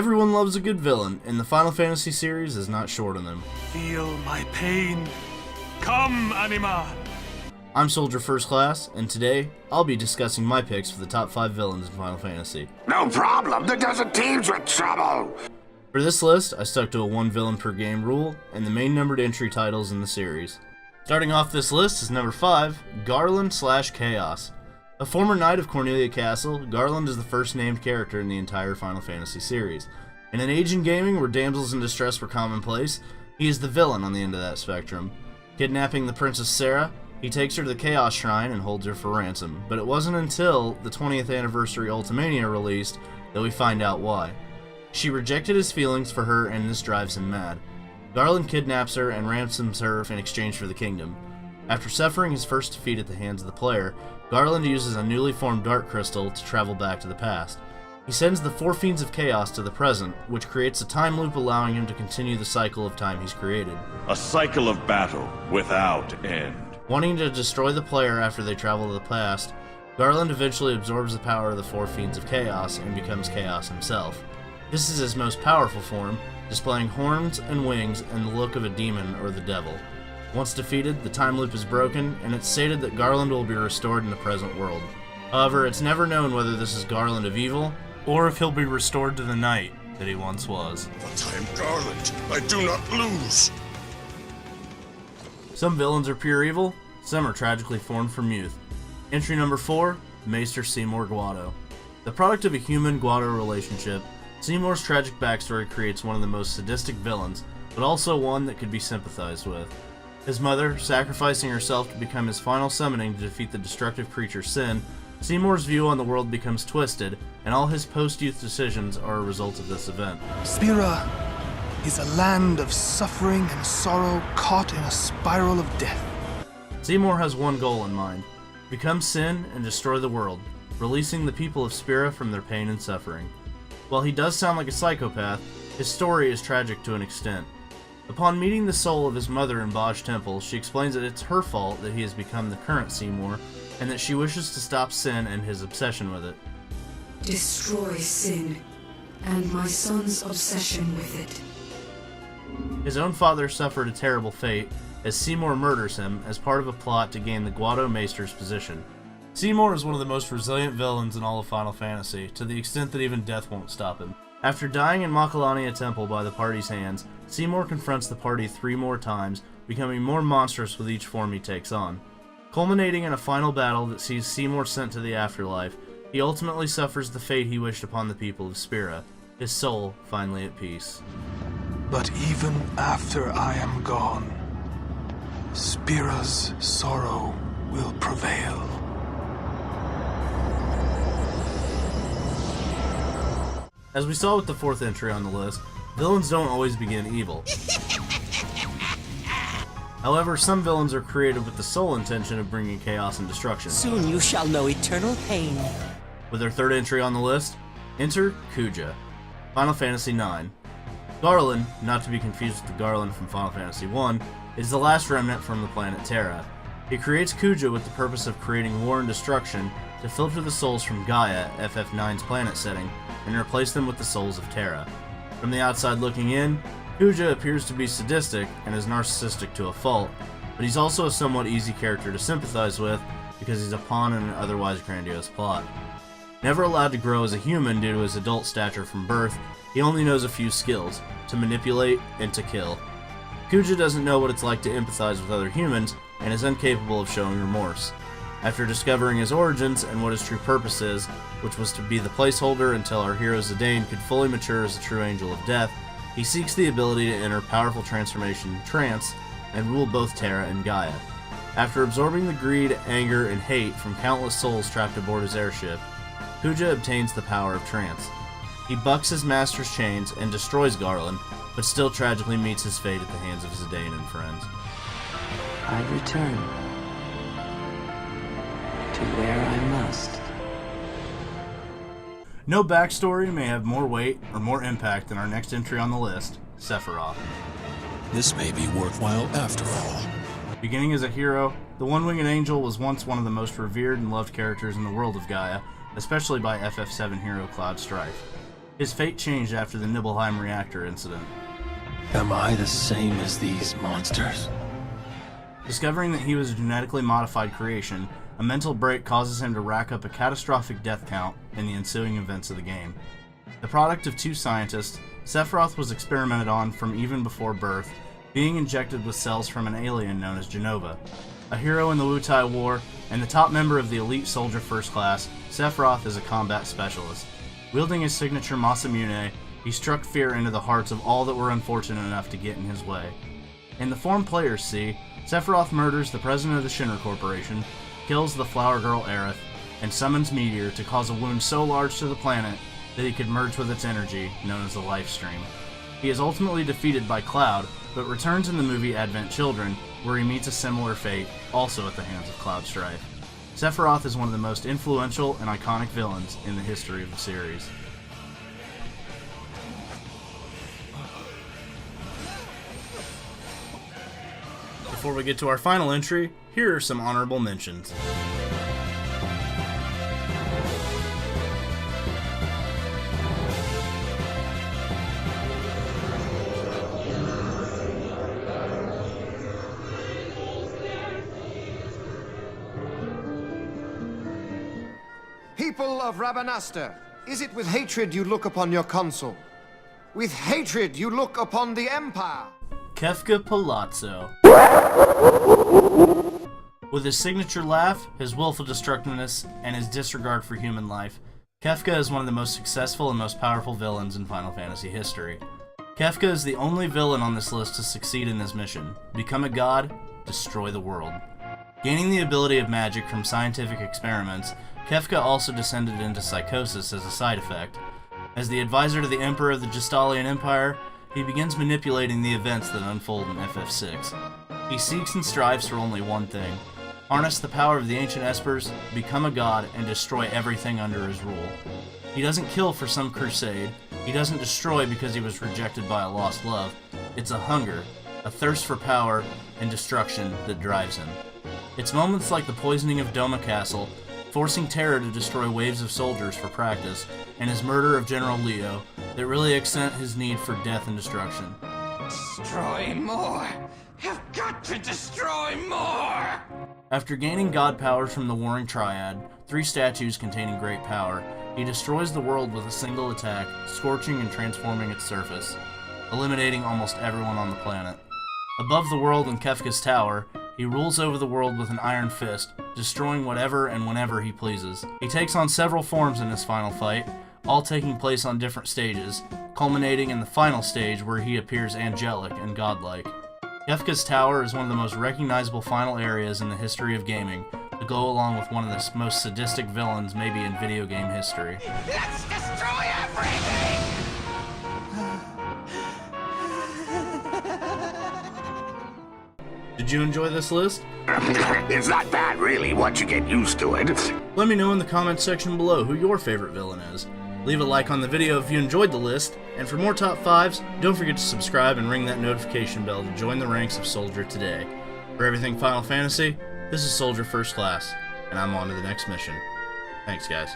Everyone loves a good villain, and the Final Fantasy series is not short on them. Feel my pain. Come, anima! I'm Soldier First Class, and today, I'll be discussing my picks for the top 5 villains in Final Fantasy. No problem, the desert team's with trouble! For this list, I stuck to a 1 villain per game rule, and the main numbered entry titles in the series. Starting off this list is number 5, Garland / Chaos. A former knight of Cornelia Castle, Garland is the first named character in the entire Final Fantasy series. In an age in gaming where damsels in distress were commonplace, he is the villain on the end of that spectrum. Kidnapping the Princess Sarah, he takes her to the Chaos Shrine and holds her for ransom, but it wasn't until the 20th anniversary Ultimecia released that we find out why. She rejected his feelings for her, and this drives him mad. Garland kidnaps her and ransoms her in exchange for the kingdom. After suffering his first defeat at the hands of the player, Garland uses a newly formed Dark Crystal to travel back to the past. He sends the 4 Fiends of Chaos to the present, which creates a time loop allowing him to continue the cycle of time he's created. A cycle of battle without end. Wanting to destroy the player after they travel to the past, Garland eventually absorbs the power of the 4 Fiends of Chaos and becomes Chaos himself. This is his most powerful form, displaying horns and wings and the look of a demon or the devil. Once defeated, the time loop is broken, and it's stated that Garland will be restored in the present world. However, it's never known whether this is Garland of evil, or if he'll be restored to the knight that he once was. But I am Garland, I do not lose! Some villains are pure evil, some are tragically formed from youth. Entry number 4, Maester Seymour Guado. The product of a human-Guado relationship, Seymour's tragic backstory creates one of the most sadistic villains, but also one that could be sympathized with. His mother, sacrificing herself to become his final summoning to defeat the destructive creature Sin, Seymour's view on the world becomes twisted, and all his post-youth decisions are a result of this event. Spira is a land of suffering and sorrow caught in a spiral of death. Seymour has one goal in mind: become Sin and destroy the world, releasing the people of Spira from their pain and suffering. While he does sound like a psychopath, his story is tragic to an extent. Upon meeting the soul of his mother in Baj Temple, she explains that it's her fault that he has become the current Seymour, and that she wishes to stop Sin and his obsession with it. Destroy Sin, and my son's obsession with it. His own father suffered a terrible fate, as Seymour murders him as part of a plot to gain the Guado Maester's position. Seymour is one of the most resilient villains in all of Final Fantasy, to the extent that even death won't stop him. After dying in Macalania Temple by the party's hands, Seymour confronts the party 3 more times, becoming more monstrous with each form he takes on. Culminating in a final battle that sees Seymour sent to the afterlife, he ultimately suffers the fate he wished upon the people of Spira, his soul finally at peace. But even after I am gone, Spira's sorrow will prevail. As we saw with the 4th entry on the list, villains don't always begin evil. However, some villains are created with the sole intention of bringing chaos and destruction. Soon you shall know eternal pain. With their 3rd entry on the list, enter Kuja. Final Fantasy IX. Garland, not to be confused with the Garland from Final Fantasy I, is the last remnant from the planet Terra. He creates Kuja with the purpose of creating war and destruction to filter the souls from Gaia, FF9's planet setting, and replace them with the souls of Terra. From the outside looking in, Kuja appears to be sadistic and is narcissistic to a fault, but he's also a somewhat easy character to sympathize with because he's a pawn in an otherwise grandiose plot. Never allowed to grow as a human due to his adult stature from birth, he only knows a few skills: to manipulate and to kill. Kuja doesn't know what it's like to empathize with other humans and is incapable of showing remorse. After discovering his origins and what his true purpose is, which was to be the placeholder until our hero Zidane could fully mature as a true angel of death, he seeks the ability to enter powerful transformation trance and rule both Terra and Gaia. After absorbing the greed, anger, and hate from countless souls trapped aboard his airship, Kuja obtains the power of trance. He bucks his master's chains and destroys Garland, but still tragically meets his fate at the hands of Zidane and friends. I return to where I must. No backstory may have more weight or more impact than our next entry on the list, Sephiroth. This may be worthwhile after all. Beginning as a hero, the One-Winged Angel was once one of the most revered and loved characters in the world of Gaia, especially by FF7 hero Cloud Strife. His fate changed after the Nibelheim reactor incident. Am I the same as these monsters? Discovering that he was a genetically modified creation, a mental break causes him to rack up a catastrophic death count in the ensuing events of the game. The product of two scientists, Sephiroth was experimented on from even before birth, being injected with cells from an alien known as Genova. A hero in the Wutai War, and the top member of the elite soldier first class, Sephiroth is a combat specialist. Wielding his signature Masamune, he struck fear into the hearts of all that were unfortunate enough to get in his way. In the form players see, Sephiroth murders the president of the Shinra Corporation, kills the flower girl Aerith, and summons Meteor to cause a wound so large to the planet that he could merge with its energy, known as the Life Stream. He is ultimately defeated by Cloud, but returns in the movie Advent Children, where he meets a similar fate, also at the hands of Cloud Strife. Sephiroth is one of the most influential and iconic villains in the history of the series. Before we get to our final entry, here are some honorable mentions. People of Rabanastre, is it with hatred you look upon your consul? With hatred you look upon the Empire? Kefka Palazzo. With his signature laugh, his willful destructiveness, and his disregard for human life, Kefka is one of the most successful and most powerful villains in Final Fantasy history. Kefka is the only villain on this list to succeed in his mission: become a god, destroy the world. Gaining the ability of magic from scientific experiments, Kefka also descended into psychosis as a side effect. As the advisor to the Emperor of the Gestalian Empire, he begins manipulating the events that unfold in FF6. He seeks and strives for only one thing: harness the power of the ancient espers, become a god, and destroy everything under his rule. He doesn't kill for some crusade. He doesn't destroy because he was rejected by a lost love. It's a hunger, a thirst for power and destruction that drives him. It's moments like the poisoning of Doma Castle, forcing Terra to destroy waves of soldiers for practice, and his murder of General Leo that really accent his need for death and destruction. Destroy more! You've got to destroy more! After gaining god powers from the Warring Triad, 3 statues containing great power, he destroys the world with a single attack, scorching and transforming its surface, eliminating almost everyone on the planet. Above the world in Kefka's tower, he rules over the world with an iron fist, destroying whatever and whenever he pleases. He takes on several forms in his final fight, all taking place on different stages, culminating in the final stage where he appears angelic and godlike. Kefka's tower is one of the most recognizable final areas in the history of gaming, to go along with one of the most sadistic villains maybe in video game history. Let's destroy everything! Did you enjoy this list? It's not bad, really, once you get used to it. Let me know in the comments section below who your favorite villain is. Leave a like on the video if you enjoyed the list, and for more top 5s, don't forget to subscribe and ring that notification bell to join the ranks of Soldier today. For everything Final Fantasy, this is Soldier First Class, and I'm on to the next mission. Thanks, guys.